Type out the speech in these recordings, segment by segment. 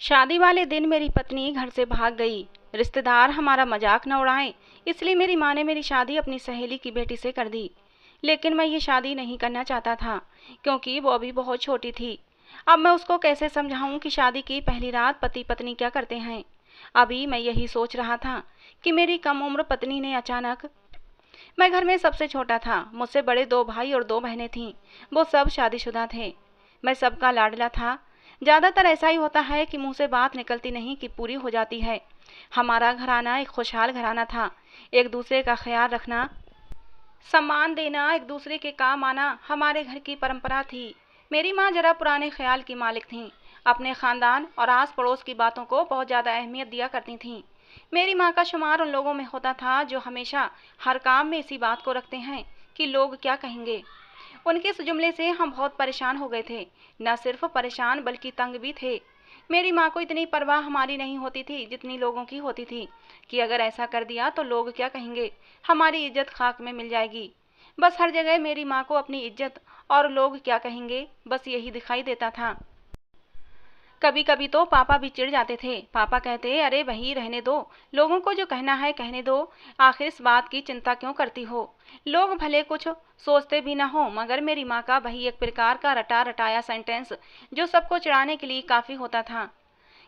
शादी वाले दिन मेरी पत्नी घर से भाग गई। रिश्तेदार हमारा मजाक न उड़ाएं, इसलिए मेरी माँ ने मेरी शादी अपनी सहेली की बेटी से कर दी। लेकिन मैं ये शादी नहीं करना चाहता था, क्योंकि वो अभी बहुत छोटी थी। अब मैं उसको कैसे समझाऊं कि शादी की पहली रात पति पत्नी क्या करते हैं। अभी मैं यही सोच रहा था कि मेरी कम उम्र पत्नी ने अचानक। मैं घर में सबसे छोटा था, मुझसे बड़े दो भाई और दो बहनें थीं। वो सब शादीशुदा थे। मैं सबका लाडला था। ज्यादातर ऐसा ही होता है कि मुंह से बात निकलती नहीं कि पूरी हो जाती है। हमारा घराना एक खुशहाल घराना था। एक दूसरे का ख्याल रखना, सम्मान देना, एक दूसरे के काम आना हमारे घर की परंपरा थी। मेरी माँ जरा पुराने ख्याल की मालिक थीं। अपने खानदान और आस पड़ोस की बातों को बहुत ज़्यादा अहमियत दिया करती थीं। मेरी माँ का शुमार उन लोगों में होता था जो हमेशा हर काम में इसी बात को रखते हैं कि लोग क्या कहेंगे। उनके इस जुमले से हम बहुत परेशान हो गए थे। न सिर्फ परेशान बल्कि तंग भी थे। मेरी माँ को इतनी परवाह हमारी नहीं होती थी जितनी लोगों की होती थी, कि अगर ऐसा कर दिया तो लोग क्या कहेंगे, हमारी इज्जत खाक में मिल जाएगी। बस हर जगह मेरी माँ को अपनी इज्जत और लोग क्या कहेंगे, बस यही दिखाई देता था। कभी कभी तो पापा भी चिढ़ जाते थे। पापा कहते, अरे वही रहने दो, लोगों को जो कहना है कहने दो, आखिर इस बात की चिंता क्यों करती हो। लोग भले कुछ सोचते भी ना हो, मगर मेरी माँ का वही एक प्रकार का रटा रटाया सेंटेंस जो सबको चिढ़ाने के लिए काफ़ी होता था।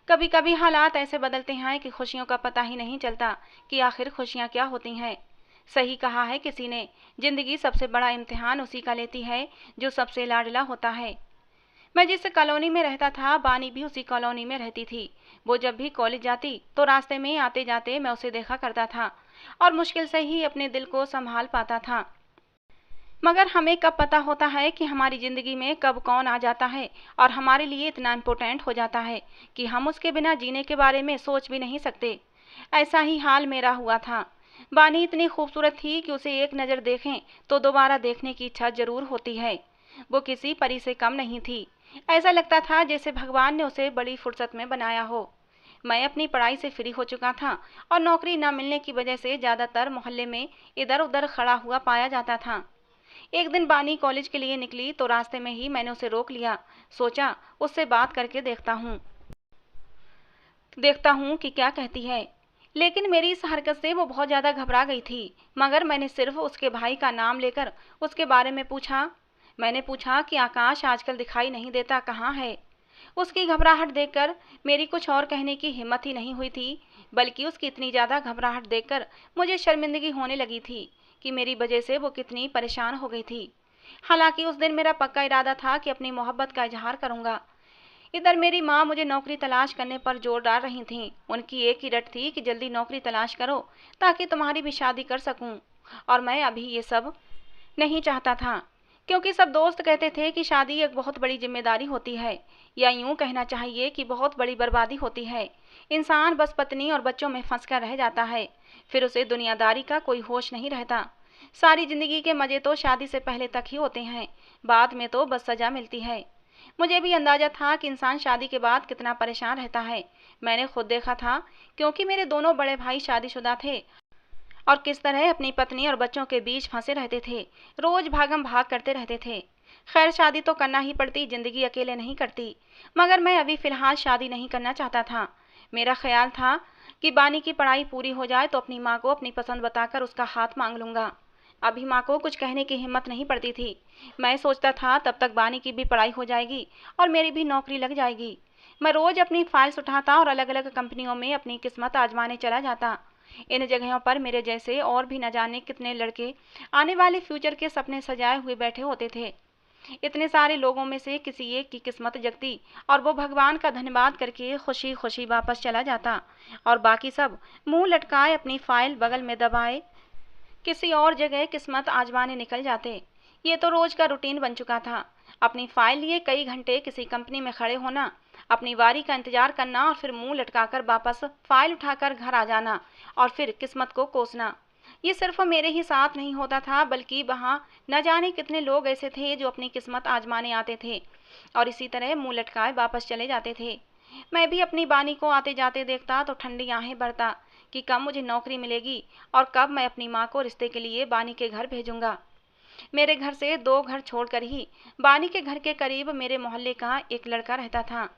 कभी कभी हालात ऐसे बदलते हैं कि खुशियों का पता ही नहीं चलता कि आखिर खुशियाँ क्या होती हैं। सही कहा है किसी ने, जिंदगी सबसे बड़ा इम्तिहान उसी का लेती है जो सबसे लाडला होता है। मैं जिस कॉलोनी में रहता था, बानी भी उसी कॉलोनी में रहती थी। वो जब भी कॉलेज जाती तो रास्ते में आते जाते मैं उसे देखा करता था और मुश्किल से ही अपने दिल को संभाल पाता था। मगर हमें कब पता होता है कि हमारी ज़िंदगी में कब कौन आ जाता है और हमारे लिए इतना इम्पोर्टेंट हो जाता है कि हम उसके बिना जीने के बारे में सोच भी नहीं सकते। ऐसा ही हाल मेरा हुआ था। बानी इतनी खूबसूरत थी कि उसे एक नज़र देखें तो दोबारा देखने की इच्छा जरूर होती है। वो किसी परी से कम नहीं थी। ऐसा लगता था जैसे भगवान ने उसे बड़ी फुर्सत में बनाया हो। मैं अपनी पढ़ाई से फ्री हो चुका था और नौकरी न मिलने की वजह से ज़्यादातर मोहल्ले में इधर उधर खड़ा हुआ पाया जाता था। एक दिन बानी कॉलेज के लिए निकली तो रास्ते में ही मैंने उसे रोक लिया। सोचा उससे बात करके देखता हूँ कि क्या कहती है। लेकिन मेरी इस हरकत से वो बहुत ज़्यादा घबरा गई थी। मगर मैंने सिर्फ उसके भाई का नाम लेकर उसके बारे में पूछा। मैंने पूछा कि आकाश आजकल दिखाई नहीं देता, कहाँ है। उसकी घबराहट देखकर मेरी कुछ और कहने की हिम्मत ही नहीं हुई थी, बल्कि उसकी इतनी ज़्यादा घबराहट देखकर मुझे शर्मिंदगी होने लगी थी कि मेरी वजह से वो कितनी परेशान हो गई थी। हालांकि उस दिन मेरा पक्का इरादा था कि अपनी मोहब्बत का इजहार करूंगा। इधर मेरी माँ मुझे नौकरी तलाश करने पर जोर डाल रही थीं। उनकी एक ही रट थी कि जल्दी नौकरी तलाश करो ताकि तुम्हारी भी शादी कर सकूं। और मैं अभी ये सब नहीं चाहता था, क्योंकि सब दोस्त कहते थे कि शादी एक बहुत बड़ी जिम्मेदारी होती है, या यूं कहना चाहिए कि बहुत बड़ी बर्बादी होती है। इंसान बस पत्नी और बच्चों में फंस कर रह जाता है, फिर उसे दुनियादारी का कोई होश नहीं रहता। सारी जिंदगी के मजे तो शादी से पहले तक ही होते हैं, बाद में तो बस सजा मिलती है। मुझे भी अंदाजा था कि इंसान शादी के बाद कितना परेशान रहता है। मैंने खुद देखा था, क्योंकि मेरे दोनों बड़े भाई शादीशुदा थे और किस तरह अपनी पत्नी और बच्चों के बीच फंसे रहते थे, रोज भागम भाग करते रहते थे। खैर शादी तो करना ही पड़ती, जिंदगी अकेले नहीं कटती। मगर मैं अभी फिलहाल शादी नहीं करना चाहता था। मेरा ख्याल था कि बानी की पढ़ाई पूरी हो जाए तो अपनी माँ को अपनी पसंद बताकर उसका हाथ मांग लूंगा। अभी माँ को कुछ कहने की हिम्मत नहीं पड़ती थी। मैं सोचता था तब तक बानी की भी पढ़ाई हो जाएगी और मेरी भी नौकरी लग जाएगी। मैं रोज अपनी फाइल्स उठाता और अलग अलग कंपनियों में अपनी किस्मत आजमाने चला जाता। इन जगहों पर मेरे जैसे और भी न जाने कितने लड़के आने वाले फ्यूचर के सपने सजाए हुए बैठे होते थे। इतने सारे लोगों में से किसी एक की किस्मत जगती और वो भगवान का धन्यवाद करके खुशी खुशी वापस चला जाता, और बाकी सब मुंह लटकाए अपनी फाइल बगल में दबाए किसी और जगह किस्मत आजमाने निकल जाते। ये तो रोज का रूटीन बन चुका था। अपनी फाइल लिए कई घंटे किसी कंपनी में खड़े होना, अपनी बारी का इंतजार करना और फिर मुंह लटकाकर वापस फाइल उठाकर घर आ जाना और फिर किस्मत को कोसना। ये सिर्फ मेरे ही साथ नहीं होता था, बल्कि वहाँ न जाने कितने लोग ऐसे थे जो अपनी किस्मत आजमाने आते थे और इसी तरह मुंह लटकाए वापस चले जाते थे। मैं भी अपनी बानी को आते जाते देखता तो ठंडी आहें भरता कि कब मुझे नौकरी मिलेगी और कब मैं अपनी माँ को रिश्ते के लिए बानी के घर भेजूंगा। मेरे घर से 2 घर छोड़कर ही बानी के घर के करीब मेरे मोहल्ले का एक लड़का रहता था।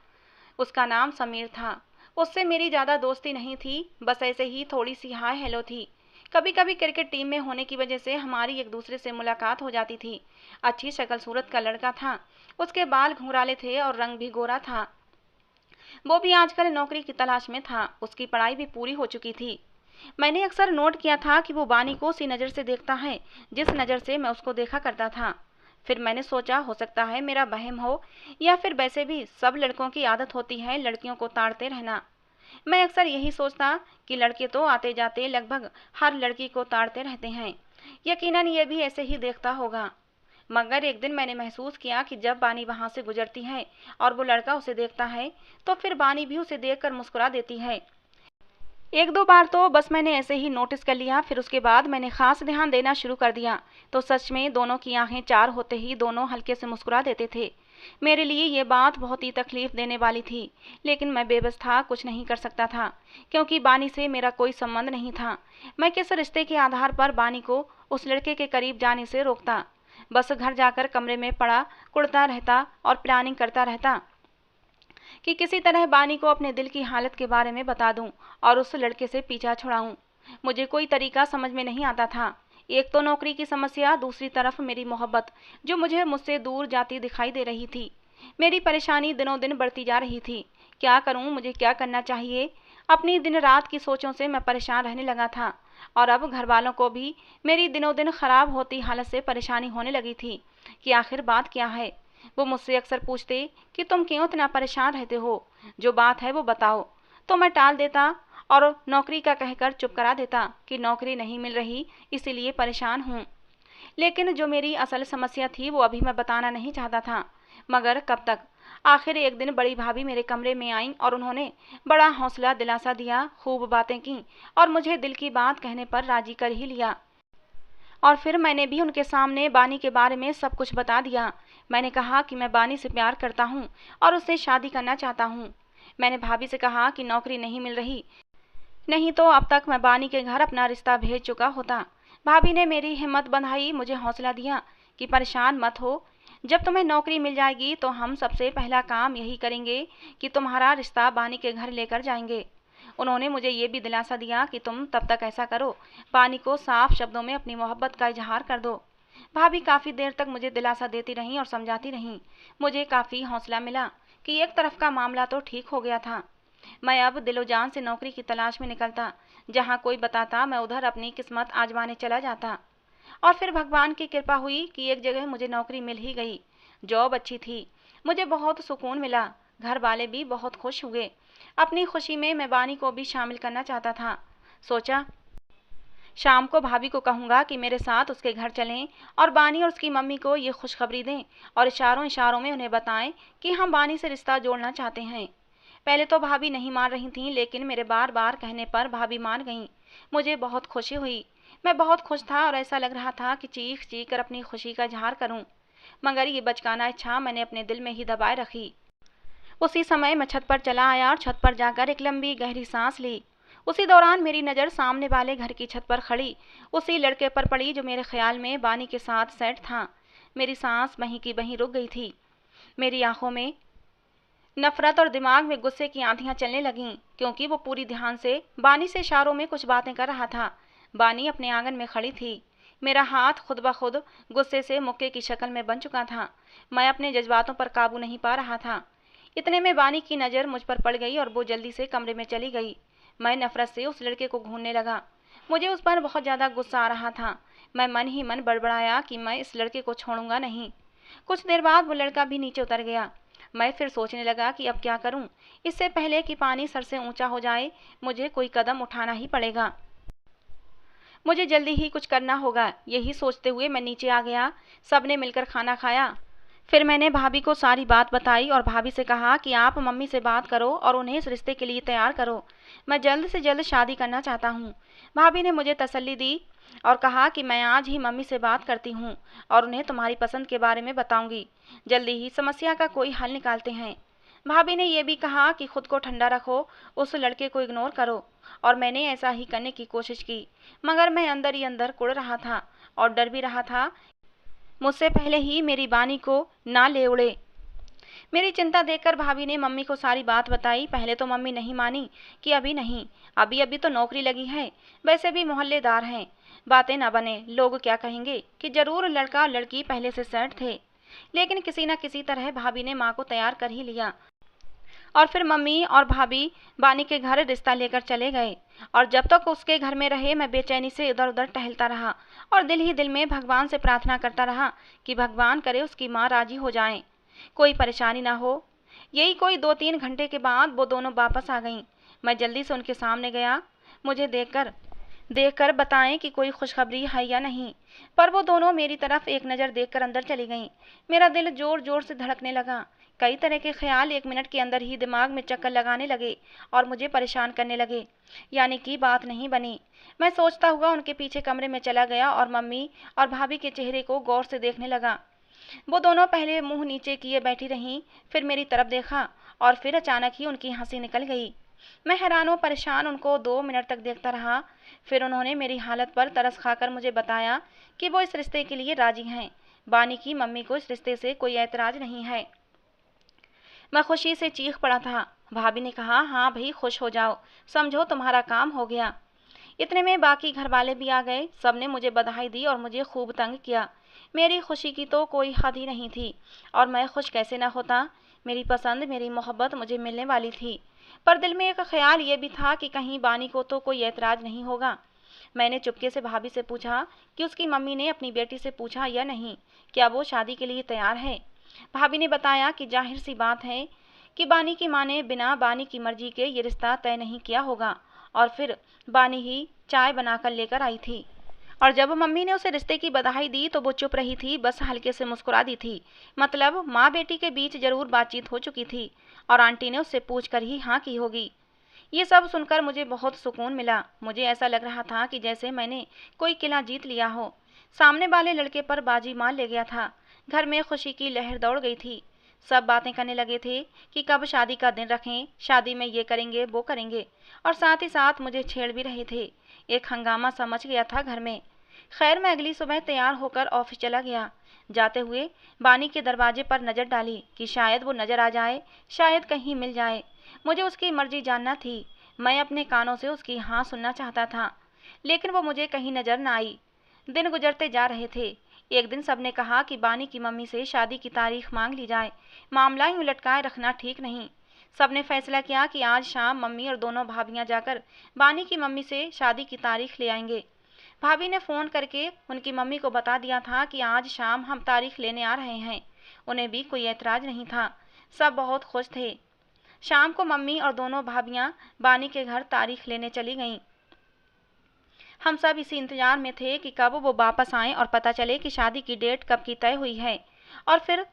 उसका नाम समीर था। उससे मेरी ज़्यादा दोस्ती नहीं थी, बस ऐसे ही थोड़ी सी हाय हेलो थी। कभी कभी क्रिकेट टीम में होने की वजह से हमारी एक दूसरे से मुलाकात हो जाती थी। अच्छी शक्ल सूरत का लड़का था। उसके बाल घुंघराले थे और रंग भी गोरा था। वो भी आजकल नौकरी की तलाश में था। उसकी पढ़ाई भी पूरी हो चुकी थी। मैंने अक्सर नोट किया था कि वो बानी को उसी नज़र से देखता है जिस नज़र से मैं उसको देखा करता था। फिर मैंने सोचा हो सकता है मेरा वहम हो, या फिर वैसे भी सब लड़कों की आदत होती है लड़कियों को ताड़ते रहना। मैं अक्सर यही सोचता कि लड़के तो आते जाते लगभग हर लड़की को ताड़ते रहते हैं। यकीनन ये भी ऐसे ही देखता होगा। मगर एक दिन मैंने महसूस किया कि जब बानी वहां से गुजरती है और वो लड़का उसे देखता है, तो फिर बानी भी उसे देखकर मुस्कुरा देती है। एक दो बार तो बस मैंने ऐसे ही नोटिस कर लिया, फिर उसके बाद मैंने खास ध्यान देना शुरू कर दिया तो सच में दोनों की आंखें चार होते ही दोनों हल्के से मुस्कुरा देते थे। मेरे लिए ये बात बहुत ही तकलीफ देने वाली थी, लेकिन मैं बेबस था, कुछ नहीं कर सकता था, क्योंकि बानी से मेरा कोई संबंध नहीं था। मैं किस रिश्ते के आधार पर बानी को उस लड़के के करीब जाने से रोकता? बस घर जाकर कमरे में पड़ा कुड़ता रहता और प्लानिंग करता रहता कि किसी तरह बानी को अपने दिल की हालत के बारे में बता दूं और उस लड़के से पीछा छुड़ाऊं। मुझे कोई तरीका समझ में नहीं आता था। एक तो नौकरी की समस्या, दूसरी तरफ मेरी मोहब्बत जो मुझसे दूर जाती दिखाई दे रही थी। मेरी परेशानी दिनों दिन बढ़ती जा रही थी। क्या करूं, मुझे क्या करना चाहिए? अपनी दिन रात की सोचों से मैं परेशान रहने लगा था और अब घर वालों को भी मेरी दिनों दिन खराब होती हालत से परेशानी होने लगी थी कि आखिर बात क्या है। वो मुझसे अक्सर पूछते कि तुम क्यों इतना परेशान रहते हो, जो बात है वो बताओ। तो मैं टाल देता और नौकरी का कहकर चुप करा देता कि नौकरी नहीं मिल रही इसीलिए परेशान हूँ। लेकिन जो मेरी असल समस्या थी वो अभी मैं बताना नहीं चाहता था। मगर कब तक? आखिर एक दिन बड़ी भाभी मेरे कमरे में आईं और उन्होंने बड़ा हौसला दिलासा दिया, खूब बातें की और मुझे दिल की बात कहने पर राजी कर ही लिया। और फिर मैंने भी उनके सामने बानी के बारे में सब कुछ बता दिया। मैंने कहा कि मैं बानी से प्यार करता हूँ और उससे शादी करना चाहता हूँ। मैंने भाभी से कहा कि नौकरी नहीं मिल रही, नहीं तो अब तक मैं बानी के घर अपना रिश्ता भेज चुका होता। भाभी ने मेरी हिम्मत बंधाई, मुझे हौसला दिया कि परेशान मत हो, जब तुम्हें नौकरी मिल जाएगी तो हम सबसे पहला काम यही करेंगे कि तुम्हारा रिश्ता बानी के घर लेकर जाएंगे। उन्होंने मुझे ये भी दिलासा दिया कि तुम तब तक ऐसा करो, बानी को साफ शब्दों में अपनी मोहब्बत का इजहार कर दो। भाभी काफ़ी देर तक मुझे दिलासा देती रहीं और समझाती रहीं। मुझे काफ़ी हौसला मिला कि एक तरफ का मामला तो ठीक हो गया था। मैं अब दिलो जान से नौकरी की तलाश में निकलता। जहाँ कोई बताता मैं उधर अपनी किस्मत आजमाने चला जाता। और फिर भगवान की कृपा हुई कि एक जगह मुझे नौकरी मिल ही गई। जॉब अच्छी थी, मुझे बहुत सुकून मिला, घर वाले भी बहुत खुश हुए। अपनी खुशी में मैं बानी को भी शामिल करना चाहता था। सोचा शाम को भाभी को कहूँगा कि मेरे साथ उसके घर चलें और बानी और उसकी मम्मी को ये खुशखबरी दें और इशारों इशारों में उन्हें बताएं कि हम बानी से रिश्ता जोड़ना चाहते हैं। पहले तो भाभी नहीं मान रही थीं, लेकिन मेरे बार बार कहने पर भाभी मान गईं। मुझे बहुत खुशी हुई। मैं बहुत खुश था और ऐसा लग रहा था कि चीख चीख कर अपनी खुशी का इजहार करूं, मगर ये बचकाना इच्छा मैंने अपने दिल में ही दबाए रखी। उसी समय मैं छत पर चला आया और छत पर जाकर एक लंबी गहरी सांस ली। उसी दौरान मेरी नज़र सामने वाले घर की छत पर खड़ी उसी लड़के पर पड़ी जो मेरे ख्याल में बानी के साथ सेट था। मेरी सांस वहीं की वहीं रुक गई थी। मेरी आंखों में नफरत और दिमाग में गुस्से की आंधियां चलने लगीं, क्योंकि वो पूरी ध्यान से बानी से इशारों में कुछ बातें कर रहा था। बानी अपने आंगन में खड़ी थी। मेरा हाथ खुद ब खुद गुस्से से मुक्के की शक्ल में बन चुका था। मैं अपने जज्बातों पर काबू नहीं पा रहा था। इतने में बानी की नज़र मुझ पर पड़ गई और वो जल्दी से कमरे में चली गई। मैं नफरत से उस लड़के को घूरने लगा। मुझे उस पर बहुत ज़्यादा गुस्सा आ रहा था। मैं मन ही मन बड़बड़ाया कि मैं इस लड़के को छोड़ूंगा नहीं। कुछ देर बाद वो लड़का भी नीचे उतर गया। मैं फिर सोचने लगा कि अब क्या करूं। इससे पहले कि पानी सर से ऊंचा हो जाए, मुझे कोई कदम उठाना ही पड़ेगा। मुझे जल्दी ही कुछ करना होगा। यही सोचते हुए मैं नीचे आ गया। सबने मिलकर खाना खाया। फिर मैंने भाभी को सारी बात बताई और भाभी से कहा कि आप मम्मी से बात करो और उन्हें इस रिश्ते के लिए तैयार करो। मैं जल्द से जल्द शादी करना चाहता हूँ। भाभी ने मुझे तसल्ली दी और कहा कि मैं आज ही मम्मी से बात करती हूँ और उन्हें तुम्हारी पसंद के बारे में बताऊंगी। जल्दी ही समस्या का कोई हल निकालते हैं। भाभी ने यह भी कहा कि खुद को ठंडा रखो, उस लड़के को इग्नोर करो। और मैंने ऐसा ही करने की कोशिश की, मगर मैं अंदर ही अंदर कुढ़ रहा था और डर भी रहा था मुझसे पहले ही मेरी बानी को ना ले उड़े। मेरी चिंता देखकर भाभी ने मम्मी को सारी बात बताई। पहले तो मम्मी नहीं मानी कि अभी नहीं, अभी अभी तो नौकरी लगी है, वैसे भी मोहल्लेदार हैं, बातें ना बने, लोग क्या कहेंगे कि जरूर लड़का और लड़की पहले से सेट थे। लेकिन किसी न किसी तरह भाभी ने माँ को तैयार कर ही लिया और फिर मम्मी और भाभी बानी के घर रिश्ता लेकर चले गए। और जब तक उसके घर में रहे मैं बेचैनी से इधर उधर टहलता रहा और दिल ही दिल में भगवान से प्रार्थना करता रहा कि भगवान करे उसकी माँ राजी हो जाए, कोई परेशानी ना हो। यही कोई 2-3 घंटे के बाद वो दोनों वापस आ गईं। मैं जल्दी से उनके सामने गया, मुझे देखकर देखकर बताएं कि कोई खुशखबरी है या नहीं। पर वो दोनों मेरी तरफ एक नज़र देखकर अंदर चली गईं। मेरा दिल जोर जोर से धड़कने लगा। कई तरह के ख्याल 1 मिनट के अंदर ही दिमाग में चक्कर लगाने लगे और मुझे परेशान करने लगे। यानी कि बात नहीं बनी। मैं सोचता हुआ उनके पीछे कमरे में चला गया और मम्मी और भाभी के चेहरे को गौर से देखने लगा। वो दोनों पहले मुंह नीचे किए बैठी रहीं, फिर मेरी तरफ देखा और फिर अचानक ही उनकी हंसी निकल गई। मैं हैरान व परेशान उनको 2 मिनट तक देखता रहा। फिर उन्होंने मेरी हालत पर तरस खाकर मुझे बताया कि वो इस रिश्ते के लिए राजी हैं। बानी की मम्मी को इस रिश्ते से कोई ऐतराज नहीं है। मैं खुशी से चीख पड़ा था। भाभी ने कहा, हाँ भाई खुश हो जाओ, समझो तुम्हारा काम हो गया। इतने में बाकी घर वाले भी आ गए। सबने मुझे बधाई दी और मुझे खूब तंग किया। मेरी खुशी की तो कोई हद ही नहीं थी और मैं खुश कैसे न होता। मेरी पसंद, मेरी मोहब्बत मुझे मिलने वाली थी। पर दिल में एक ख्याल ये भी था कि कहीं बानी को तो कोई ऐतराज नहीं होगा। मैंने चुपके से भाभी से पूछा कि उसकी मम्मी ने अपनी बेटी से पूछा या नहीं, क्या वो शादी के लिए तैयार है। भाभी ने बताया कि जाहिर सी बात है कि बानी की माँ ने बिना बानी की मर्जी के ये रिश्ता तय नहीं किया होगा। और फिर बानी ही चाय बनाकर लेकर आई थी और जब मम्मी ने उसे रिश्ते की बधाई दी तो वो चुप रही थी, बस हल्के से मुस्कुरा दी थी। मतलब माँ बेटी के बीच जरूर बातचीत हो चुकी थी और आंटी ने उससे पूछ कर ही हाँ की होगी। ये सब सुनकर मुझे बहुत सुकून मिला। मुझे ऐसा लग रहा था कि जैसे मैंने कोई किला जीत लिया हो, सामने वाले लड़के पर बाजी मार ले गया था। घर में खुशी की लहर दौड़ गई थी। सब बातें करने लगे थे कि कब शादी का दिन रखें, शादी में ये करेंगे वो करेंगे, और साथ ही साथ मुझे छेड़ भी रहे थे। एक हंगामा सा मच गया था घर में। खैर मैं अगली सुबह तैयार होकर ऑफिस चला गया। जाते हुए बानी के दरवाजे पर नजर डाली कि शायद वो नजर आ जाए, शायद कहीं मिल जाए। मुझे उसकी मर्जी जानना थी। मैं अपने कानों से उसकी हाँ सुनना चाहता था, लेकिन वो मुझे कहीं नजर न आई। दिन गुजरते जा रहे थे। एक दिन सबने कहा कि बानी की मम्मी से शादी की तारीख मांग ली जाए, मामला यूं लटकाए रखना ठीक नहीं। सबने फैसला किया कि आज शाम मम्मी और दोनों भाभियां जाकर बानी की मम्मी से शादी की तारीख ले आएंगे। भाभी ने फ़ोन करके उनकी मम्मी को बता दिया था कि आज शाम हम तारीख लेने आ रहे हैं। उन्हें भी कोई ऐतराज नहीं था, सब बहुत खुश थे। शाम को मम्मी और दोनों भाभियां बानी के घर तारीख लेने चली गईं। हम सब इसी इंतजार में थे कि कब वो वापस आएं और पता चले कि शादी की डेट कब की तय हुई है और फिर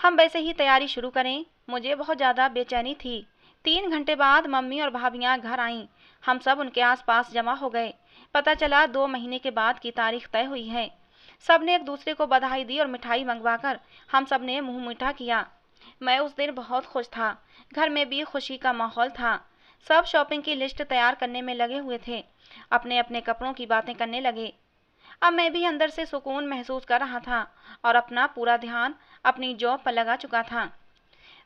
हम वैसे ही तैयारी शुरू करें। मुझे बहुत ज़्यादा बेचैनी थी। 3 घंटे बाद मम्मी और भाभियां घर आईं। हम सब उनके आसपास जमा हो गए। पता चला 2 महीने के बाद की तारीख तय हुई है। सब ने एक दूसरे को बधाई दी और मिठाई मंगवाकर हम सब ने मुंह मीठा किया। मैं उस दिन बहुत खुश था। घर में भी खुशी का माहौल था। सब शॉपिंग की लिस्ट तैयार करने में लगे हुए थे, अपने अपने कपड़ों की बातें करने लगे। अब मैं भी अंदर से सुकून महसूस कर रहा था और अपना पूरा ध्यान अपनी जॉब पर लगा चुका था।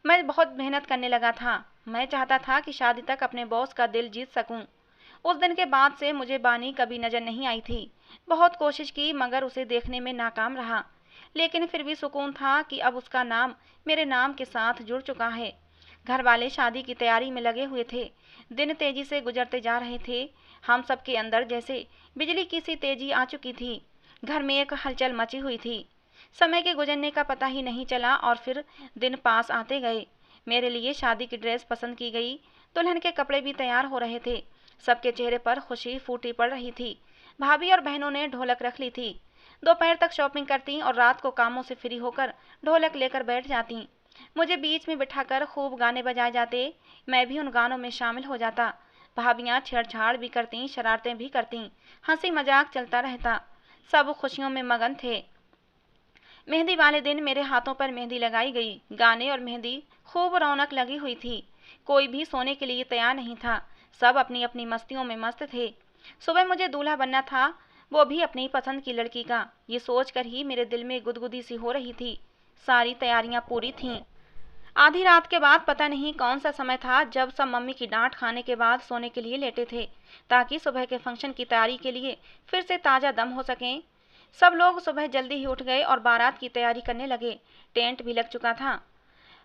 मैं बहुत मेहनत करने लगा था। मैं चाहता था कि शादी तक अपने बॉस का दिल जीत सकूं। उस दिन के बाद से मुझे बानी कभी नजर नहीं आई थी। बहुत कोशिश की मगर उसे देखने में नाकाम रहा। लेकिन फिर भी सुकून था कि अब उसका नाम मेरे नाम के साथ जुड़ चुका है। घर वाले शादी की तैयारी में लगे हुए थे। दिन तेजी से गुजरते जा रहे थे। हम सबके अंदर जैसे बिजली की सी तेजी आ चुकी थी। घर में एक हलचल मची हुई थी। समय के गुजरने का पता ही नहीं चला और फिर दिन पास आते गए। मेरे लिए शादी की ड्रेस पसंद की गई। दुल्हन के कपड़े भी तैयार हो रहे थे। सबके चेहरे पर खुशी फूटी पड़ रही थी। भाभी और बहनों ने ढोलक रख ली थी। दोपहर तक शॉपिंग करती और रात को कामों से फ्री होकर ढोलक लेकर बैठ जाती। मुझे बीच में बिठाकर खूब गाने बजाए जाते। मैं भी उन गानों में शामिल हो जाता। भाभियाँ छेड़छाड़ भी करती, शरारतें भी करती, हंसी मजाक चलता रहता। सब खुशियों में मगन थे। मेहंदी वाले दिन मेरे हाथों पर मेहंदी लगाई गई। गाने और मेहंदी खूब रौनक लगी हुई थी। कोई भी सोने के लिए तैयार नहीं था। सब अपनी अपनी मस्तियों में मस्त थे। सुबह मुझे दूल्हा बनना था, वो भी अपनी पसंद की लड़की का। ये सोचकर ही मेरे दिल में गुदगुदी सी हो रही थी। सारी तैयारियां पूरी थीं। आधी रात के बाद पता नहीं कौन सा समय था जब सब मम्मी की डांट खाने के बाद सोने के लिए लेटे थे, ताकि सुबह के फंक्शन की तैयारी के लिए फिर से ताज़ा दम हो सकें। सब लोग सुबह जल्दी ही उठ गए और बारात की तैयारी करने लगे। टेंट भी लग चुका था।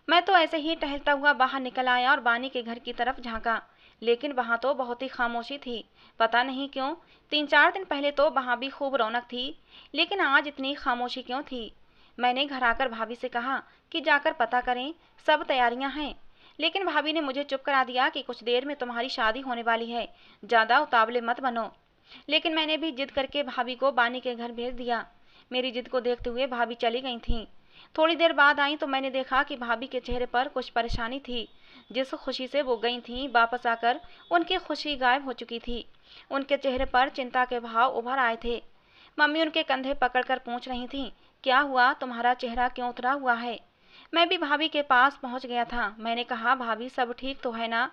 मैं तो ऐसे ही टहलता हुआ बाहर निकल आया और बानी के घर की तरफ झांका, लेकिन वहां तो बहुत ही खामोशी थी। पता नहीं क्यों, 3-4 दिन पहले तो वहां भी खूब रौनक थी, लेकिन आज इतनी खामोशी क्यों थी। मैंने घर आकर भाभी से कहा कि जाकर पता करें, सब तैयारियां हैं। लेकिन भाभी ने मुझे चुप करा दिया कि कुछ देर में तुम्हारी शादी होने वाली है, ज़्यादा उतावले मत बनो। लेकिन मैंने भी जिद करके भाभी को बानी के घर भेज दिया। मेरी जिद को देखते हुए भाभी चली गई थीं। थोड़ी देर बाद आई तो मैंने देखा कि भाभी के चेहरे पर कुछ परेशानी थी। जिस खुशी से वो गई थीं, वापस आकर उनकी खुशी गायब हो चुकी थी। उनके चेहरे पर चिंता के भाव उभर आए थे। मम्मी उनके कंधे पकड़कर पूछ रही थीं, क्या हुआ, तुम्हारा चेहरा क्यों उतरा हुआ है। मैं भी भाभी के पास पहुंच गया था। मैंने कहा, भाभी सब ठीक तो है ना।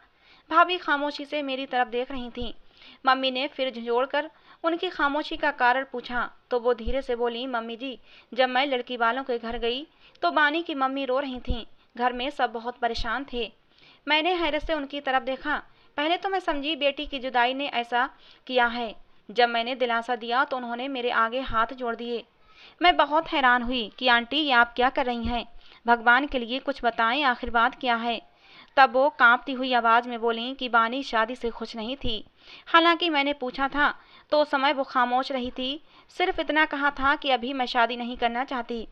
भाभी खामोशी से मेरी तरफ देख रही थीं। मम्मी ने फिर झंझोड़कर उनकी खामोशी का कारण पूछा तो वो धीरे से बोली, मम्मी जी, जब मैं लड़की वालों के घर गई तो बानी की मम्मी रो रही थीं। घर में सब बहुत परेशान थे। मैंने हैरत से उनकी तरफ देखा। पहले तो मैं समझी बेटी की जुदाई ने ऐसा किया है। जब मैंने दिलासा दिया तो उन्होंने मेरे आगे हाथ जोड़ दिए। मैं बहुत हैरान हुई कि आंटी, ये आप क्या कर रही हैं? भगवान के लिए कुछ बताएं, आखिर बात क्या है। तब वो कांपती हुई आवाज़ में बोली कि बानी शादी से खुश नहीं थी। हालांकि मैंने पूछा था तो उस समय वो खामोश रही थी। सिर्फ इतना कहा था कि अभी मैं शादी नहीं करना चाहती।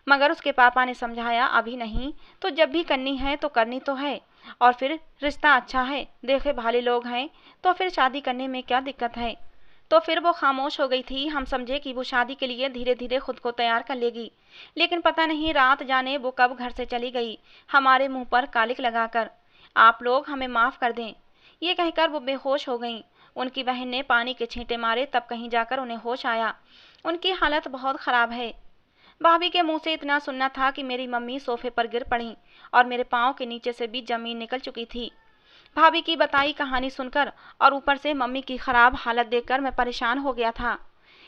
मगर उसके पापा ने समझाया, अभी नहीं तो जब भी करनी है तो करनी तो है। और फिर रिश्ता अच्छा है, देखे भाले लोग हैं, तो फिर शादी करने में क्या दिक्कत है। तो फिर वो खामोश हो गई थी। हम समझे कि वो शादी के लिए धीरे धीरे खुद को तैयार कर लेगी। लेकिन पता नहीं रात जाने वो कब घर से चली गई, हमारे मुंह पर कालिक लगाकर। आप लोग हमें माफ़ कर दें। ये कहकर वो बेहोश हो गईं। उनकी बहन ने पानी के छींटे मारे, तब कहीं जाकर उन्हें होश आया। उनकी हालत बहुत ख़राब है। भाभी के मुंह से इतना सुनना था कि मेरी मम्मी सोफे पर गिर पड़ी और मेरे पाँव के नीचे से भी जमीन निकल चुकी थी। भाभी की बताई कहानी सुनकर और ऊपर से मम्मी की खराब हालत देखकर मैं परेशान हो गया था।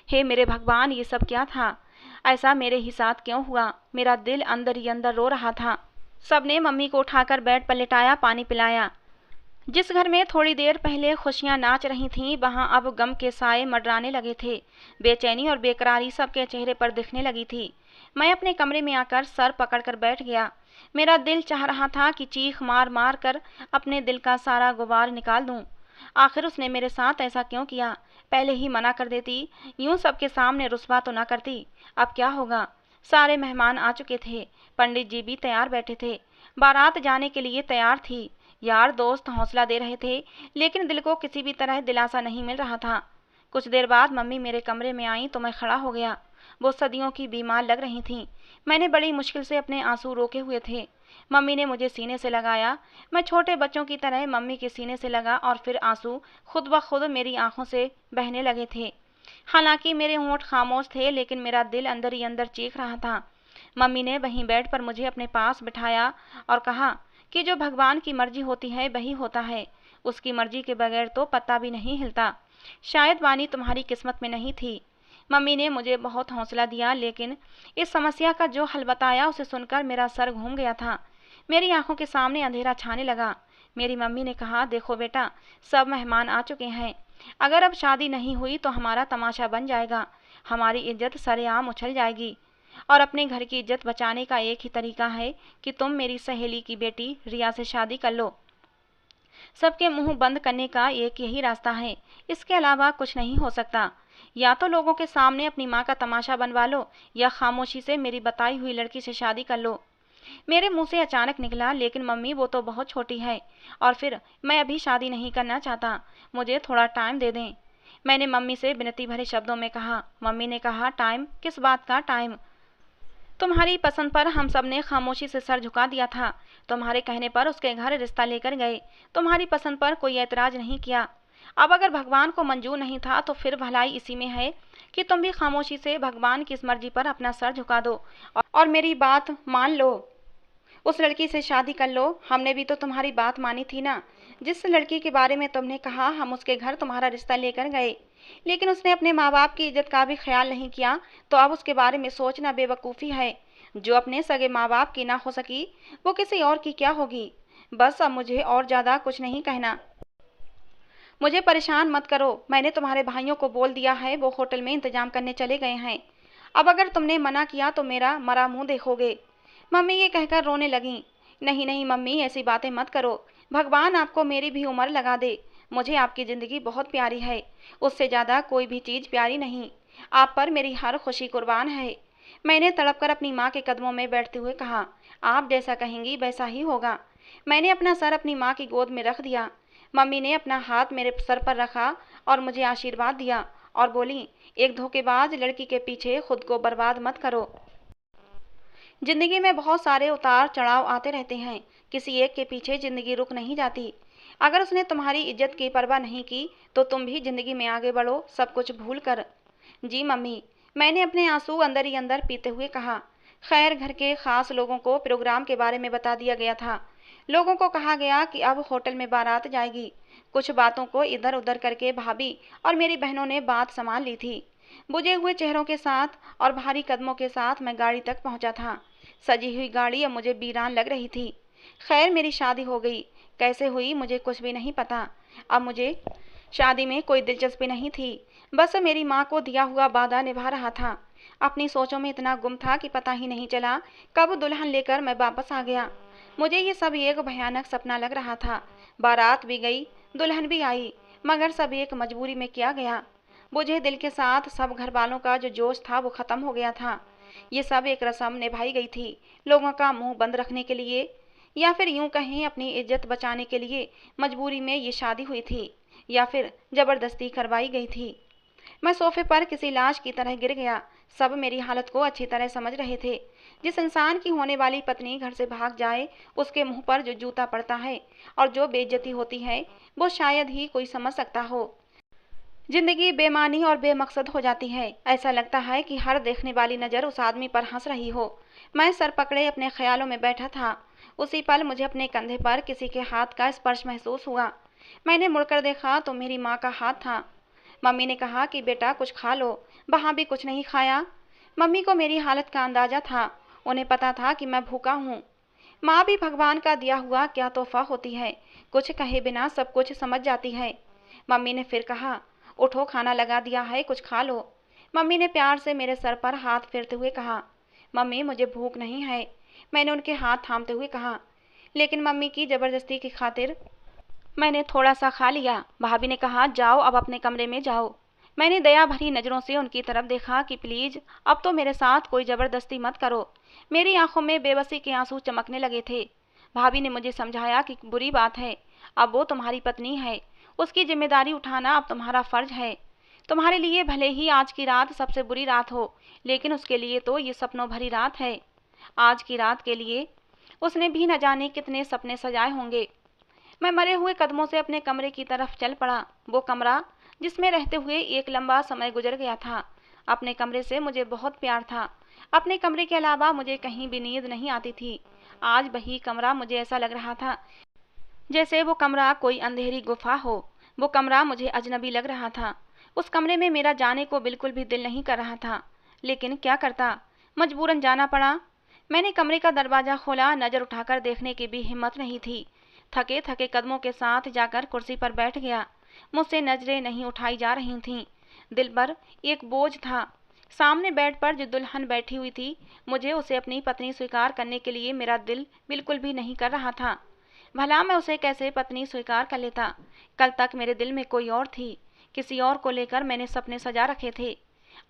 हे मेरे भगवान, ये सब क्या था? ऐसा मेरे ही साथ क्यों हुआ? मेरा दिल अंदर ही अंदर रो रहा था। सबने मम्मी को उठाकर बेड पर लिटाया, पानी पिलाया। जिस घर में थोड़ी देर पहले खुशियां नाच रही थीं, वहां अब गम के साए मंडराने लगे थे। बेचैनी और बेकरारी सबके चेहरे पर दिखने लगी थी। मैं अपने कमरे में आकर सर पकड़कर बैठ गया। मेरा दिल चाह रहा था कि चीख मार मार कर अपने दिल का सारा गुबार निकाल दूं। आखिर उसने मेरे साथ ऐसा क्यों किया? पहले ही मना कर देती, यूं सबके सामने रुस्वा तो न करती। अब क्या होगा? सारे मेहमान आ चुके थे। पंडित जी भी तैयार बैठे थे। बारात जाने के लिए तैयार थी। यार दोस्त हौसला दे रहे थे, लेकिन दिल को किसी भी तरह दिलासा नहीं मिल रहा था। कुछ देर बाद मम्मी मेरे कमरे में आई तो मैं खड़ा हो गया। वो सदियों की बीमार लग रही थीं। मैंने बड़ी मुश्किल से अपने आंसू रोके हुए थे। मम्मी ने मुझे सीने से लगाया। मैं छोटे बच्चों की तरह मम्मी के सीने से लगा और फिर आंसू खुद ब खुद मेरी आंखों से बहने लगे थे। हालांकि मेरे होंठ खामोश थे, लेकिन मेरा दिल अंदर ही अंदर चीख रहा था। मम्मी ने वहीं बेड पर मुझे अपने पास बिठाया और कहा कि जो भगवान की मर्जी होती है वही होता है। उसकी मर्जी के बगैर तो पत्ता भी नहीं हिलता। शायद वानी तुम्हारी किस्मत में नहीं थी। मम्मी ने मुझे बहुत हौसला दिया, लेकिन इस समस्या का जो हल बताया उसे सुनकर मेरा सर घूम गया था। मेरी आंखों के सामने अंधेरा छाने लगा। मेरी मम्मी ने कहा, देखो बेटा, सब मेहमान आ चुके हैं। अगर अब शादी नहीं हुई तो हमारा तमाशा बन जाएगा। हमारी इज्जत सरेआम उछल जाएगी। और अपने घर की इज्जत बचाने का एक ही तरीका है कि तुम मेरी सहेली की बेटी रिया से शादी कर लो। सबके मुंह बंद करने का एक यही रास्ता है। इसके अलावा कुछ नहीं हो सकता। या तो लोगों के सामने अपनी माँ का तमाशा बनवा लो, या खामोशी से मेरी बताई हुई लड़की से शादी कर लो। मेरे मुंह से अचानक निकला, लेकिन मम्मी, वो तो बहुत छोटी है, और फिर मैं अभी शादी नहीं करना चाहता। मुझे थोड़ा टाइम दे दें। मैंने मम्मी से विनती भरे शब्दों में कहा। मम्मी ने कहा, टाइम? किस बात का टाइम? तुम्हारी पसंद पर हम सब ने खामोशी से सर झुका दिया था। तुम्हारे कहने पर उसके घर रिश्ता लेकर गए। तुम्हारी पसंद पर कोई ऐतराज नहीं किया। अब अगर भगवान को मंजूर नहीं था तो फिर भलाई इसी में है कि तुम भी खामोशी से भगवान की इस मर्जी पर अपना सर झुका दो और मेरी बात मान लो। उस लड़की से शादी कर लो। हमने भी तो तुम्हारी बात मानी थी ना। जिस लड़की के बारे में तुमने कहा, हम उसके घर तुम्हारा रिश्ता लेकर गए, लेकिन उसने अपने माँ बाप की इज्जत का भी ख्याल नहीं किया, तो अब उसके बारे में सोचना बेवकूफ़ी है। जो अपने सगे माँ बाप की ना हो सकी, वो किसी और की क्या होगी। बस अब मुझे और ज़्यादा कुछ नहीं कहना। मुझे परेशान मत करो, मैंने तुम्हारे भाइयों को बोल दिया है, वो होटल में इंतजाम करने चले गए हैं। अब अगर तुमने मना किया तो मेरा मरा मुंह देखोगे। मम्मी ये कहकर रोने लगीं। नहीं नहीं मम्मी, ऐसी बातें मत करो। भगवान आपको मेरी भी उम्र लगा दे। मुझे आपकी ज़िंदगी बहुत प्यारी है, उससे ज़्यादा कोई भी चीज़ प्यारी नहीं। आप पर मेरी हर खुशी कुर्बान है। मैंने तड़प कर अपनी माँ के कदमों में बैठते हुए कहा, आप जैसा कहेंगी वैसा ही होगा। मैंने अपना सर अपनी माँ की गोद में रख दिया। मम्मी ने अपना हाथ मेरे सर पर रखा और मुझे आशीर्वाद दिया और बोली, एक धोखेबाज लड़की के पीछे खुद को बर्बाद मत करो। जिंदगी में बहुत सारे उतार चढ़ाव आते रहते हैं, किसी एक के पीछे जिंदगी रुक नहीं जाती। अगर उसने तुम्हारी इज्जत की परवाह नहीं की तो तुम भी जिंदगी में आगे बढ़ो, सब कुछ भूल कर। जी मम्मी, मैंने अपने आंसू अंदर ही अंदर पीते हुए कहा। खैर, घर के खास लोगों को प्रोग्राम के बारे में बता दिया गया था। लोगों को कहा गया कि अब होटल में बारात जाएगी। कुछ बातों को इधर उधर करके भाभी और मेरी बहनों ने बात संभाल ली थी। बुझे हुए चेहरों के साथ और भारी कदमों के साथ मैं गाड़ी तक पहुंचा था। सजी हुई गाड़ी अब मुझे वीरान लग रही थी। खैर, मेरी शादी हो गई। कैसे हुई मुझे कुछ भी नहीं पता। अब मुझे शादी में कोई दिलचस्पी नहीं थी। बस मेरी माँ को दिया हुआ वादा निभा रहा था। अपनी सोचों में इतना गुम था कि पता ही नहीं चला कब दुल्हन लेकर मैं वापस आ गया। मुझे ये सब एक भयानक सपना लग रहा था। बारात भी गई, दुल्हन भी आई, मगर सब एक मजबूरी में किया गया। बुझे दिल के साथ सब घर वालों का जो जोश था वो खत्म हो गया था। ये सब एक रस्म निभाई गई थी, लोगों का मुंह बंद रखने के लिए, या फिर यूं कहें अपनी इज्जत बचाने के लिए। मजबूरी में ये शादी हुई थी या फिर जबरदस्ती करवाई गई थी। मैं सोफे पर किसी लाश की तरह गिर गया। सब मेरी हालत को अच्छी तरह समझ रहे थे। जिस इंसान की होने वाली पत्नी घर से भाग जाए, उसके मुंह पर जो जूता पड़ता है और जो बेइज्जती होती है, वो शायद ही कोई समझ सकता हो। जिंदगी बेमानी और बेमकसद हो जाती है। ऐसा लगता है कि हर देखने वाली नज़र उस आदमी पर हंस रही हो। मैं सर पकड़े अपने ख्यालों में बैठा था। उसी पल मुझे अपने कंधे पर किसी के हाथ का स्पर्श महसूस हुआ। मैंने मुड़कर देखा तो मेरी माँ का हाथ था। मम्मी ने कहा कि बेटा कुछ खा लो। वहाँ भी कुछ नहीं खाया। मम्मी को मेरी हालत का अंदाजा था। उन्हें पता था कि मैं भूखा हूँ। माँ भी भगवान का दिया हुआ क्या तोहफा होती है, कुछ कहे बिना सब कुछ समझ जाती है। मम्मी ने फिर कहा, उठो, खाना लगा दिया है, कुछ खा लो। मम्मी ने प्यार से मेरे सर पर हाथ फेरते हुए कहा, मम्मी मुझे भूख नहीं है। मैंने उनके हाथ थामते हुए कहा, लेकिन मम्मी की ज़बरदस्ती की खातिर मैंने थोड़ा सा खा लिया। भाभी ने कहा, जाओ अब अपने कमरे में जाओ। मैंने दया भरी नज़रों से उनकी तरफ देखा कि प्लीज़ अब तो मेरे साथ कोई ज़बरदस्ती मत करो। मेरी आंखों में बेबसी के आंसू चमकने लगे थे। भाभी ने मुझे समझाया कि बुरी बात है, अब वो तुम्हारी पत्नी है, उसकी जिम्मेदारी उठाना अब तुम्हारा फ़र्ज है। तुम्हारे लिए भले ही आज की रात सबसे बुरी रात हो, लेकिन उसके लिए तो ये सपनों भरी रात है। आज की रात के लिए उसने भी न जाने कितने सपने सजाए होंगे। मैं मरे हुए कदमों से अपने कमरे की तरफ चल पड़ा। वो कमरा जिसमें रहते हुए एक लंबा समय गुजर गया था। अपने कमरे से मुझे बहुत प्यार था। अपने कमरे के अलावा मुझे कहीं भी नींद नहीं आती थी। आज वही कमरा मुझे ऐसा लग रहा था जैसे वो कमरा कोई अंधेरी गुफा हो। वो कमरा मुझे अजनबी लग रहा था। उस कमरे में मेरा जाने को बिल्कुल भी दिल नहीं कर रहा था, लेकिन क्या करता, मजबूरन जाना पड़ा। मैंने कमरे का दरवाज़ा खोला। नज़र उठाकर देखने की भी हिम्मत नहीं थी। थके थके कदमों के साथ जाकर कुर्सी पर बैठ गया। मुझसे नजरें नहीं उठाई जा रही थीं। दिल पर एक बोझ था। सामने बेड पर जो दुल्हन बैठी हुई थी, मुझे उसे अपनी पत्नी स्वीकार करने के लिए मेरा दिल बिल्कुल भी नहीं कर रहा था। भला मैं उसे कैसे पत्नी स्वीकार कर लेता। कल तक मेरे दिल में कोई और थी, किसी और को लेकर मैंने सपने सजा रखे थे।